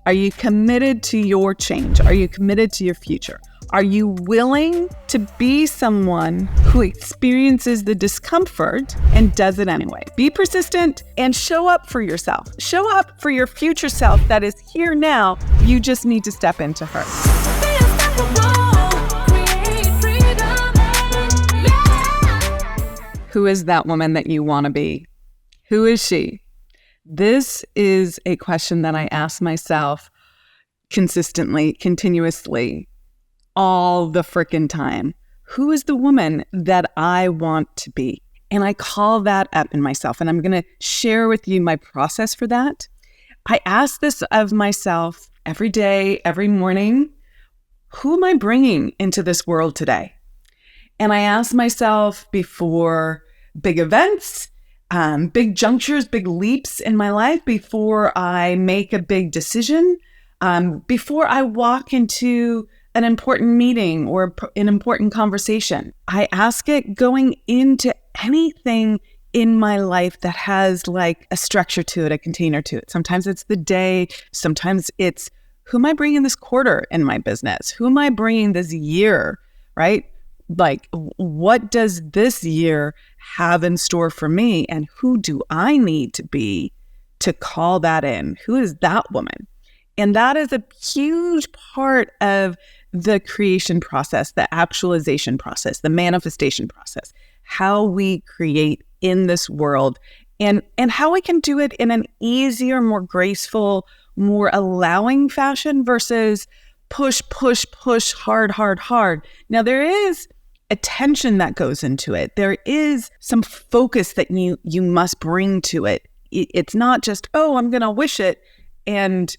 Are you committed to your change? Are you committed to your future? Are you willing to be someone who experiences the discomfort and does it anyway? Be persistent and show up for yourself. Show up for your future self that is here now. You just need to step into her. Who is that woman that you want to be? Who is she? This is a question that I ask myself consistently, continuously, all the frickin' time. Who is the woman that I want to be? And I call that up in myself. And I'm going to share with you my process for that. I ask this of myself every day, every morning. Who am I bringing into this world today? And I ask myself before big events, big junctures, big leaps in my life, before I make a big decision, before I walk into an important meeting or an important conversation. I ask it going into anything in my life that has like a structure to it, a container to it. Sometimes it's the day. Sometimes it's who am I bringing this quarter in my business? Who am I bringing this year, right? Like, what does this year have in store for me? And who do I need to be to call that in? Who is that woman? And that is a huge part of the creation process, the actualization process, the manifestation process, how we create in this world and how we can do it in an easier, more graceful, more allowing fashion versus push, hard. Now, there is attention that goes into it. There is some focus that you must bring to it. It's not just, oh, I'm going to wish it and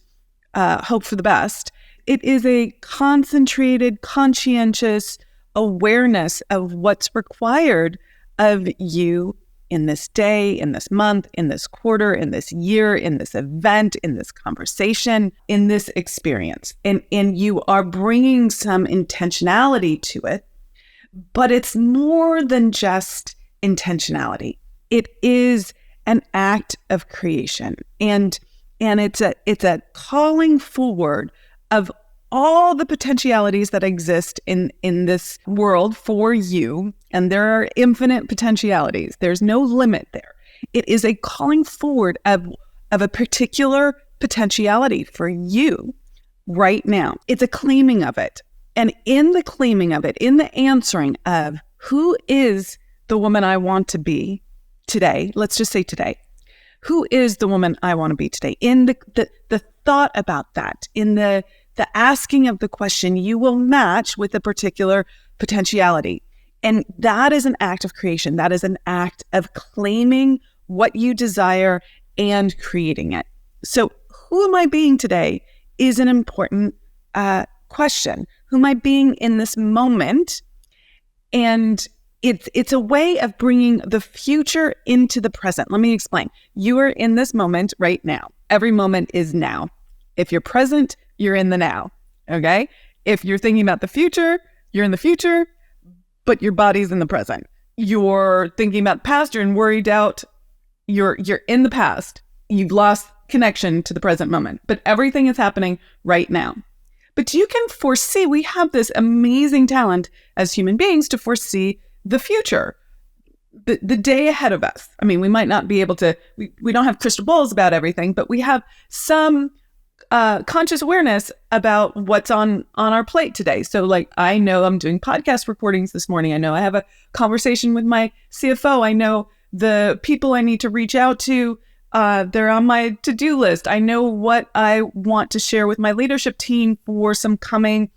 hope for the best. It is a concentrated, conscientious awareness of what's required of you in this day, in this month, in this quarter, in this year, in this event, in this conversation, in this experience. And you are bringing some intentionality to it. But it's more than just intentionality. It is an act of creation. And it's a calling forward of all the potentialities that exist in this world for you. And there are infinite potentialities. There's no limit there. It is a calling forward of a particular potentiality for you right now. It's a claiming of it. And in the claiming of it, in the answering of who is the woman I want to be today, let's just say today, who is the woman I want to be today? In the thought about that, in the asking of the question, you will match with a particular potentiality. And that is an act of creation. That is an act of claiming what you desire and creating it. So who am I being today is an important question. Who am I being in this moment? And it's a way of bringing the future into the present. Let me explain. You are in this moment right now. Every moment is now. If you're present, you're in the now. Okay? If you're thinking about the future, you're in the future, but your body's in the present. You're thinking about the past, you're worried out, you're in the past. You've lost connection to the present moment. But everything is happening right now. But you can foresee, we have this amazing talent as human beings to foresee the future, the day ahead of us. I mean, we might not be able to, we don't have crystal balls about everything, but we have some conscious awareness about what's on our plate today. So like, I know I'm doing podcast recordings this morning. I know I have a conversation with my CFO. I know the people I need to reach out to, they're on my to-do list. I know what I want to share with my leadership team for some coming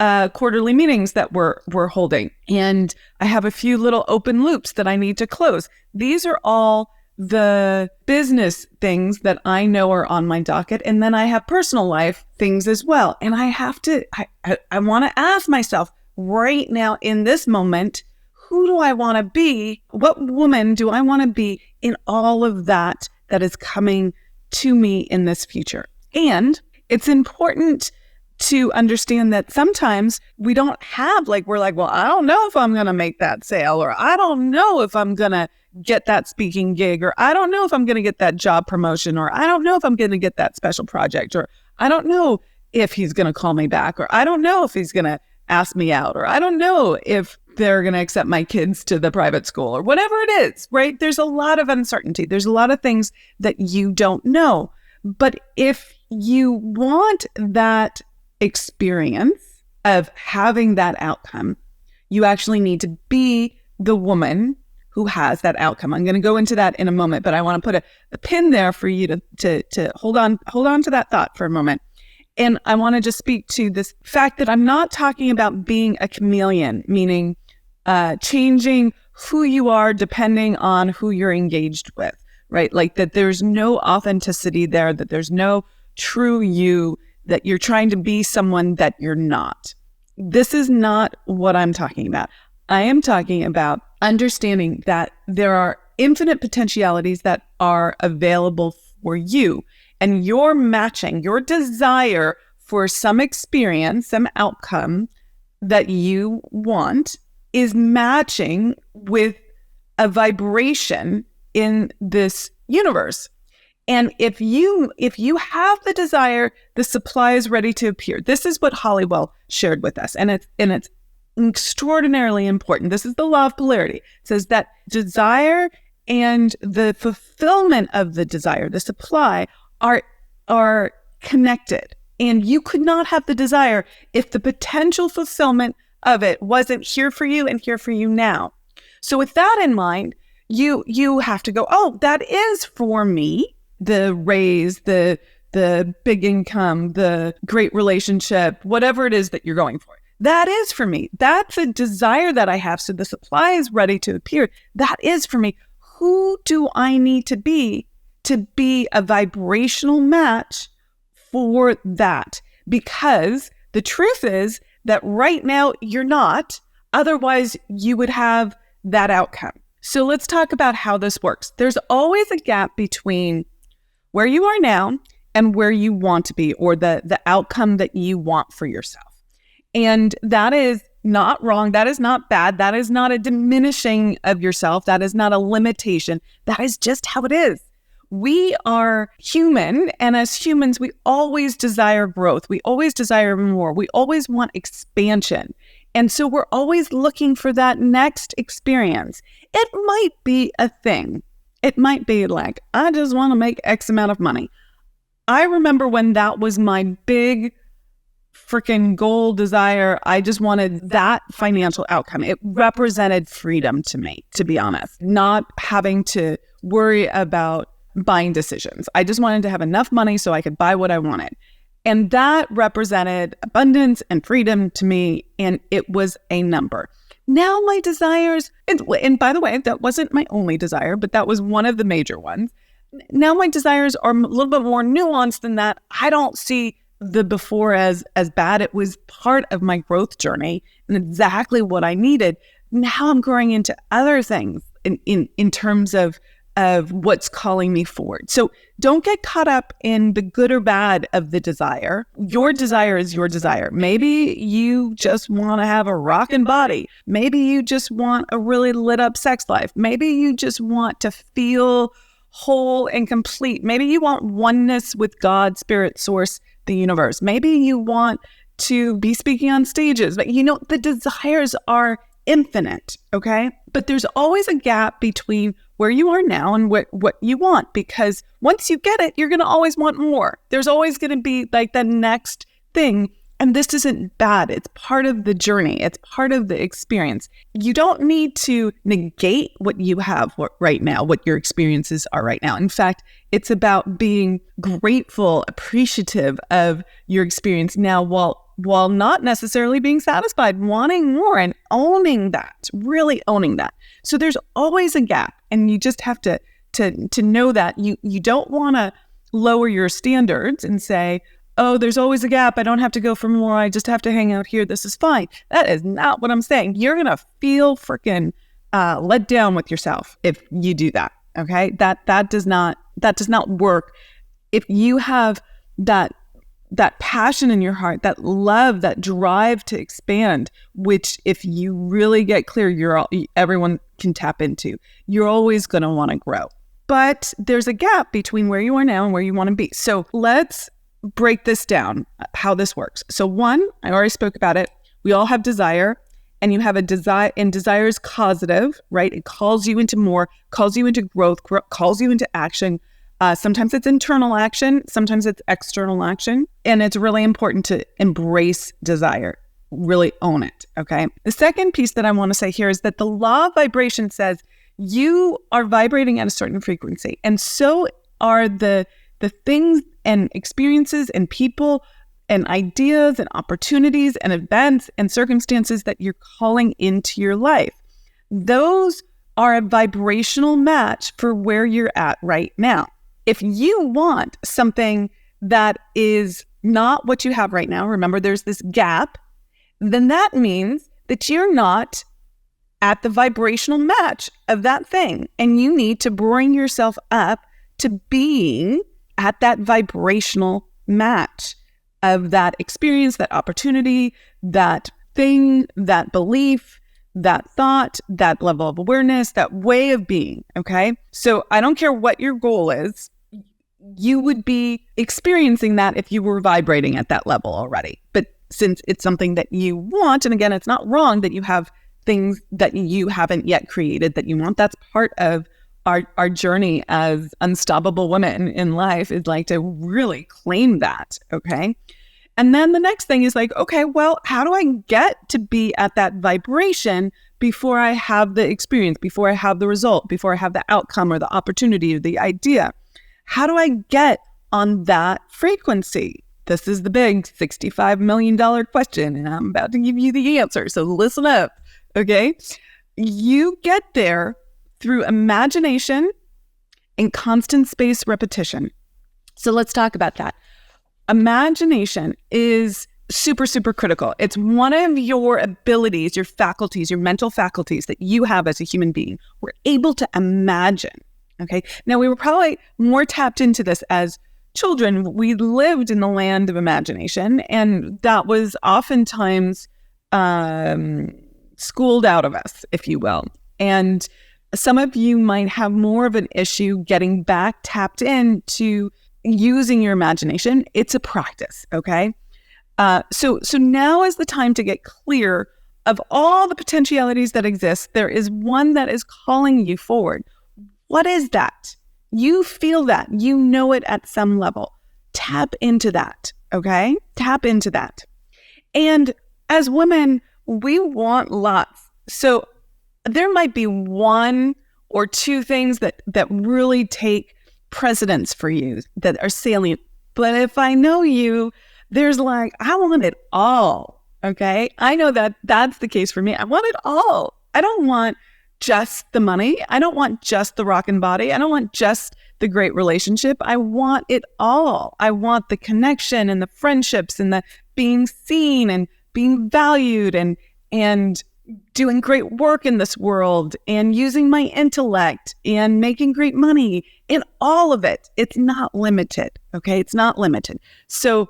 quarterly meetings that we're holding. And I have a few little open loops that I need to close. These are all the business things that I know are on my docket. And then I have personal life things as well. And I want to ask myself right now in this moment, who do I want to be? What woman do I want to be in all of that is coming to me in this future? And it's important to understand that sometimes we don't have we're like, well, I don't know if I'm going to make that sale, or I don't know if I'm going to get that speaking gig, or I don't know if I'm going to get that job promotion, or I don't know if I'm going to get that special project, or I don't know if he's going to call me back, or I don't know if he's going to ask me out, or I don't know if they're going to accept my kids to the private school, or whatever it is, right? There's a lot of uncertainty. There's a lot of things that you don't know. But if you want that experience of having that outcome, you actually need to be the woman who has that outcome. I'm going to go into that in a moment, but I want to put a pin there for you to hold on to that thought for a moment. And I want to just speak to this fact that I'm not talking about being a chameleon, meaning changing who you are depending on who you're engaged with, right? Like that there's no authenticity there, that there's no true you, that you're trying to be someone that you're not. This is not what I'm talking about. I am talking about understanding that there are infinite potentialities that are available for you, and your matching, your desire for some experience, some outcome that you want is matching with a vibration in this universe. And if you have the desire, the supply is ready to appear. This is what Halliwell shared with us, and it's extraordinarily important. This is the law of polarity. It says that desire and the fulfillment of the desire, the supply, are connected. And you could not have the desire if the potential fulfillment of it wasn't here for you and here for you now. So with that in mind, you have to go, oh, that is for me. The raise, the big income, the great relationship, whatever it is that you're going for. That is for me. That's a desire that I have. So the supply is ready to appear. That is for me. Who do I need to be a vibrational match for that? Because the truth is that right now you're not. Otherwise, you would have that outcome. So let's talk about how this works. There's always a gap between where you are now and where you want to be, or the outcome that you want for yourself. And that is not wrong. That is not bad. That is not a diminishing of yourself. That is not a limitation. That is just how it is. We are human, and as humans, we always desire growth. We always desire more. We always want expansion. And so we're always looking for that next experience. It might be a thing. It might be like, I just want to make X amount of money. I remember when that was my big freaking goal, desire. I just wanted that financial outcome. It represented freedom to me, to be honest, not having to worry about buying decisions. I just wanted to have enough money so I could buy what I wanted. And that represented abundance and freedom to me. And it was a number. Now my desires, and by the way, that wasn't my only desire, but that was one of the major ones. Now my desires are a little bit more nuanced than that. I don't see the before as bad. It was part of my growth journey and exactly what I needed. Now I'm growing into other things in terms of what's calling me forward. So don't get caught up in the good or bad of the desire. Your desire is your desire. Maybe you just want to have a rockin' body. Maybe you just want a really lit up sex life. Maybe you just want to feel whole and complete. Maybe you want oneness with God, spirit, source, the universe. Maybe you want to be speaking on stages. But the desires are infinite, okay? But there's always a gap between where you are now and what you want, because once you get it, you're going to always want more. There's always going to be like the next thing. And this isn't bad. It's part of the journey. It's part of the experience. You don't need to negate what you have right now, what your experiences are right now. In fact, it's about being grateful, appreciative of your experience now while not necessarily being satisfied, wanting more and owning that, really owning that. So there's always a gap, and you just have to know that you don't want to lower your standards and say, oh, there's always a gap. I don't have to go for more. I just have to hang out here. This is fine. That is not what I'm saying. You're going to feel freaking let down with yourself if you do that. Okay. That does not work. If you have that passion in your heart, that love, that drive to expand, which if you really get clear, everyone can tap into, you're always going to want to grow. But there's a gap between where you are now and where you want to be. So let's break this down, how this works. So one, I already spoke about it. We all have desire, and you have a desire, and desire is causative, right? It calls you into more, calls you into growth, calls you into action. Sometimes it's internal action, sometimes it's external action. And it's really important to embrace desire, really own it, okay? The second piece that I want to say here is that the law of vibration says you are vibrating at a certain frequency. And so are the things and experiences and people and ideas and opportunities and events and circumstances that you're calling into your life. Those are a vibrational match for where you're at right now. If you want something that is not what you have right now, remember there's this gap, then that means that you're not at the vibrational match of that thing. And you need to bring yourself up to being at that vibrational match of that experience, that opportunity, that thing, that belief, that thought, that level of awareness, that way of being, okay? So I don't care what your goal is, you would be experiencing that if you were vibrating at that level already. But since it's something that you want, and again, it's not wrong that you have things that you haven't yet created that you want, that's part of our journey as unstoppable women in life, is like to really claim that, okay? And then the next thing is like, okay, well, how do I get to be at that vibration before I have the experience, before I have the result, before I have the outcome or the opportunity or the idea? How do I get on that frequency? This is the big $65 million question, and I'm about to give you the answer. So listen up, okay? You get there through imagination and constant space repetition. So let's talk about that. Imagination is super, super critical. It's one of your abilities, your faculties, your mental faculties that you have as a human being. We're able to imagine, okay? Now, we were probably more tapped into this as children. We lived in the land of imagination, and that was oftentimes schooled out of us, if you will. And some of you might have more of an issue getting back tapped into using your imagination. It's a practice, okay? So now is the time to get clear of all the potentialities that exist. There is one that is calling you forward. What is that? You feel that. You know it at some level. Tap into that, okay? Tap into that. And as women, we want lots. So there might be one or two things that really take precedence for you, that are salient. But if I know you, there's like, I want it all, okay? I know that that's the case for me. I want it all. I don't want just the money. I don't want just the rockin' body. I don't want just the great relationship. I want it all. I want the connection and the friendships and the being seen and being valued and doing great work in this world and using my intellect and making great money and all of it. It's not limited, okay? It's not limited. So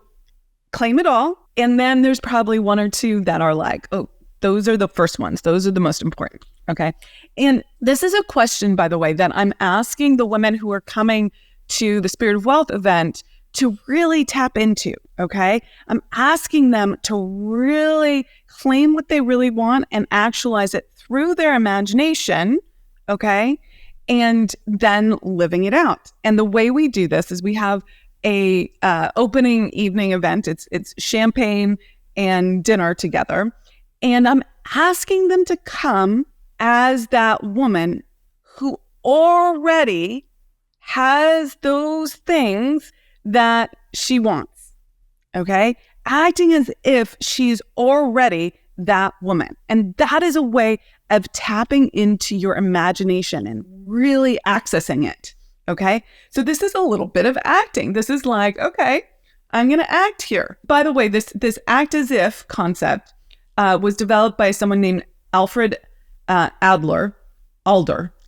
claim it all. And then there's probably one or two that are like, oh, those are the first ones. Those are the most important, okay? And this is a question, by the way, that I'm asking the women who are coming to the Spirit of Wealth event to really tap into, okay? I'm asking them to really claim what they really want and actualize it through their imagination, okay? And then living it out. And the way we do this is we have a opening evening event. It's champagne and dinner together. And I'm asking them to come as that woman who already has those things that she wants, okay? Acting as if she's already that woman. And that is a way of tapping into your imagination and really accessing it, okay? So this is a little bit of acting. This is like, okay, I'm going to act here. By the way, this act as if concept was developed by someone named Alfred Alder,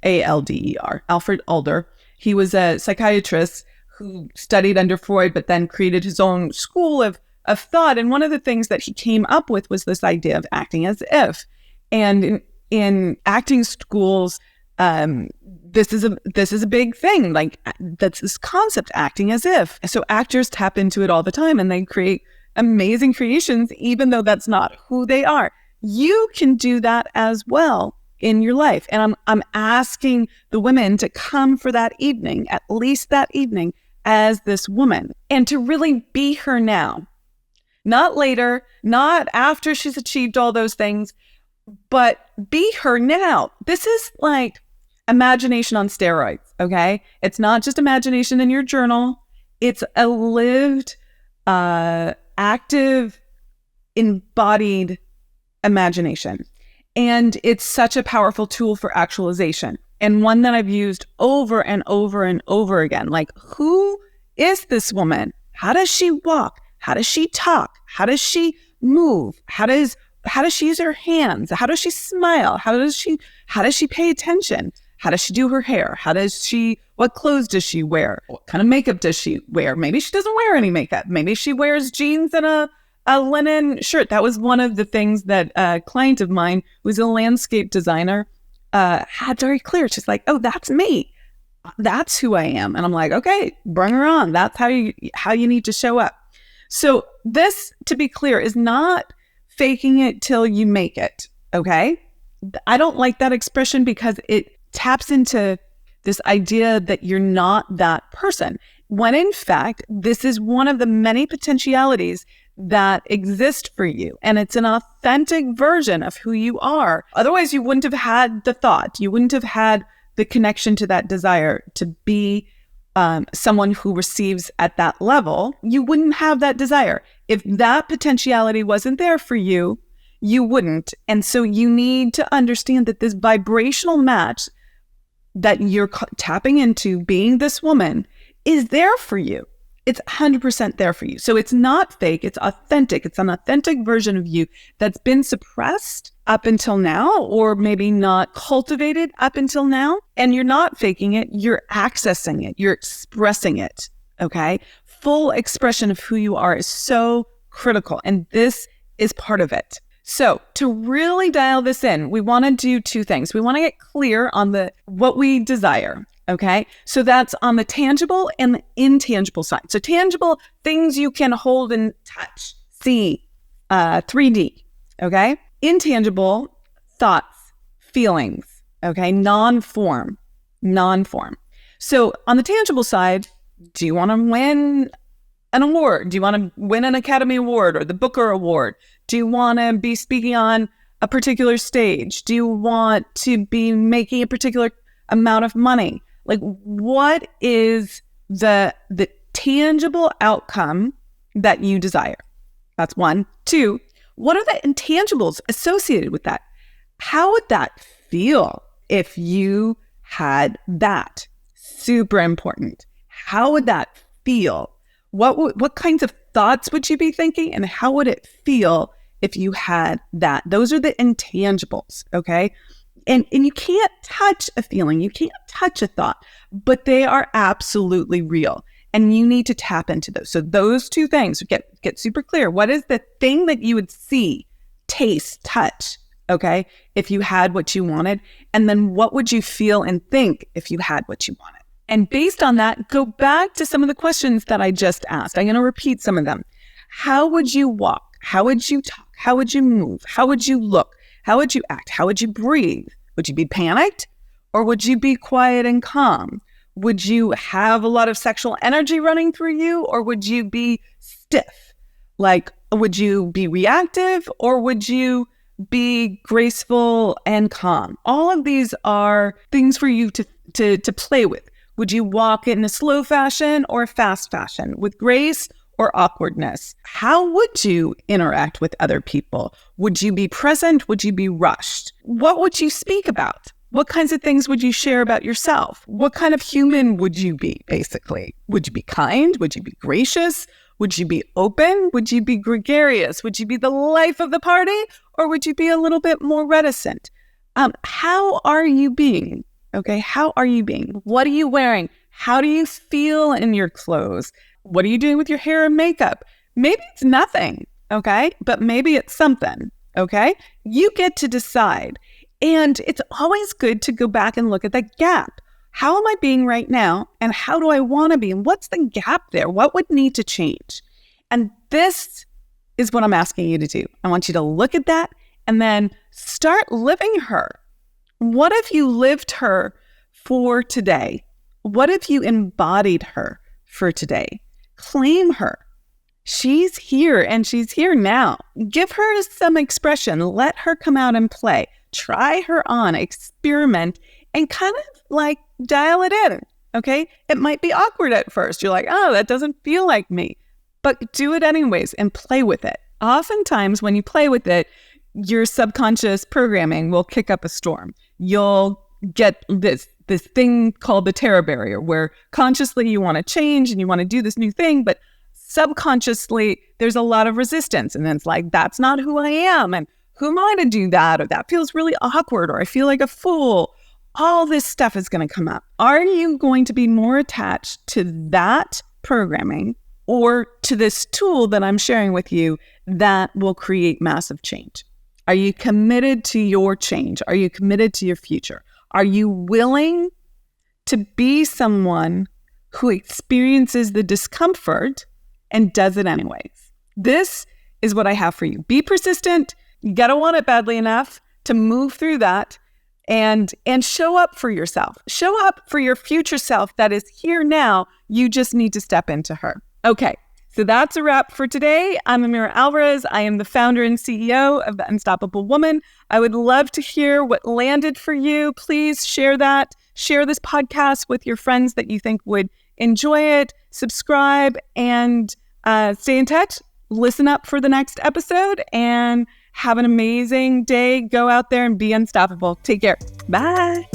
A-L-D-E-R, Alfred Alder. He was a psychiatrist who studied under Freud, but then created his own school of thought. And one of the things that he came up with was this idea of acting as if. And in acting schools, this is a big thing. Like, that's this concept, acting as if. So actors tap into it all the time and they create amazing creations, even though that's not who they are. You can do that as well in your life. And I'm asking the women to come for that evening, at least that evening, as this woman, and to really be her now. Not later, not after she's achieved all those things, but be her now. This is like imagination on steroids, okay? It's not just imagination in your journal. It's a lived, active, embodied imagination. And it's such a powerful tool for actualization, and one that I've used over and over and over again. Like, who is this woman? How does she walk? How does she talk? How does she move? How does she use her hands? How does she smile? How does she pay attention? How does she do her hair? What clothes does she wear? What kind of makeup does she wear? Maybe she doesn't wear any makeup. Maybe she wears jeans and a linen shirt. That was one of the things that a client of mine, who was a landscape designer, had very clear. She's like, oh, that's me. That's who I am. And I'm like, okay, bring her on. That's how you need to show up. So this, to be clear, is not faking it till you make it, okay? I don't like that expression because it taps into this idea that you're not that person, when in fact, this is one of the many potentialities that exist for you. And it's an authentic version of who you are. Otherwise, you wouldn't have had the thought. You wouldn't have had the connection to that desire to be someone who receives at that level. You wouldn't have that desire. If that potentiality wasn't there for you, you wouldn't. And so you need to understand that this vibrational match that you're tapping into, being this woman, is there for you. It's 100% there for you. So it's not fake, it's authentic. It's an authentic version of you that's been suppressed up until now, or maybe not cultivated up until now. And you're not faking it, you're accessing it, you're expressing it, okay? Full expression of who you are is so critical, and this is part of it. So to really dial this in, we want to do two things. We want to get clear on what we desire. Okay, so that's on the tangible and the intangible side. So tangible, things you can hold and touch, see, 3D, okay? Intangible, thoughts, feelings, okay? Non-form. So on the tangible side, do you want to win an award? Do you want to win an Academy Award or the Booker Award? Do you want to be speaking on a particular stage? Do you want to be making a particular amount of money? Like, what is the tangible outcome that you desire? That's one. Two, what are the intangibles associated with that? How would that feel if you had that? Super important. How would that feel? What kinds of thoughts would you be thinking? And how would it feel if you had that? Those are the intangibles, okay? And you can't touch a feeling, you can't touch a thought, but they are absolutely real. And you need to tap into those. So those two things, get super clear. What is the thing that you would see, taste, touch, okay, if you had what you wanted? And then what would you feel and think if you had what you wanted? And based on that, go back to some of the questions that I just asked. I'm going to repeat some of them. How would you walk? How would you talk? How would you move? How would you look? How would you act? How would you breathe? Would you be panicked, or would you be quiet and calm? Would you have a lot of sexual energy running through you, or would you be stiff? Like, would you be reactive, or would you be graceful and calm? All of these are things for you to play with. Would you walk in a slow fashion or a fast fashion, with grace or awkwardness? How would you interact with other people? Would you be present? Would you be rushed? What would you speak about? What kinds of things would you share about yourself? What kind of human would you be, basically? Would you be kind? Would you be gracious? Would you be open? Would you be gregarious? Would you be the life of the party? Or would you be a little bit more reticent? How are you being? Okay, how are you being? What are you wearing? How do you feel in your clothes? What are you doing with your hair and makeup? Maybe it's nothing, okay? But maybe it's something, okay? You get to decide. And it's always good to go back and look at that gap. How am I being right now? And how do I want to be? And what's the gap there? What would need to change? And this is what I'm asking you to do. I want you to look at that and then start living her. What if you lived her for today? What if you embodied her for today? Claim her. She's here and she's here now. Give her some expression. Let her come out and play. Try her on, experiment, and kind of like dial it in, okay? It might be awkward at first. You're like, oh, that doesn't feel like me. But do it anyways and play with it. Oftentimes when you play with it, your subconscious programming will kick up a storm. You'll get this thing called the terror barrier, where consciously you want to change and you want to do this new thing, but subconsciously there's a lot of resistance. And then it's like, that's not who I am. And who am I to do that? Or that feels really awkward, or I feel like a fool. All this stuff is going to come up. Are you going to be more attached to that programming or to this tool that I'm sharing with you that will create massive change? Are you committed to your change? Are you committed to your future? Are you willing to be someone who experiences the discomfort and does it anyways? This is what I have for you. Be persistent. You got to want it badly enough to move through that and show up for yourself. Show up for your future self that is here now. You just need to step into her. Okay. So that's a wrap for today. I'm Amira Alvarez. I am the founder and CEO of The Unstoppable Woman. I would love to hear what landed for you. Please share that. Share this podcast with your friends that you think would enjoy it. Subscribe and stay in touch. Listen up for the next episode and have an amazing day. Go out there and be unstoppable. Take care. Bye.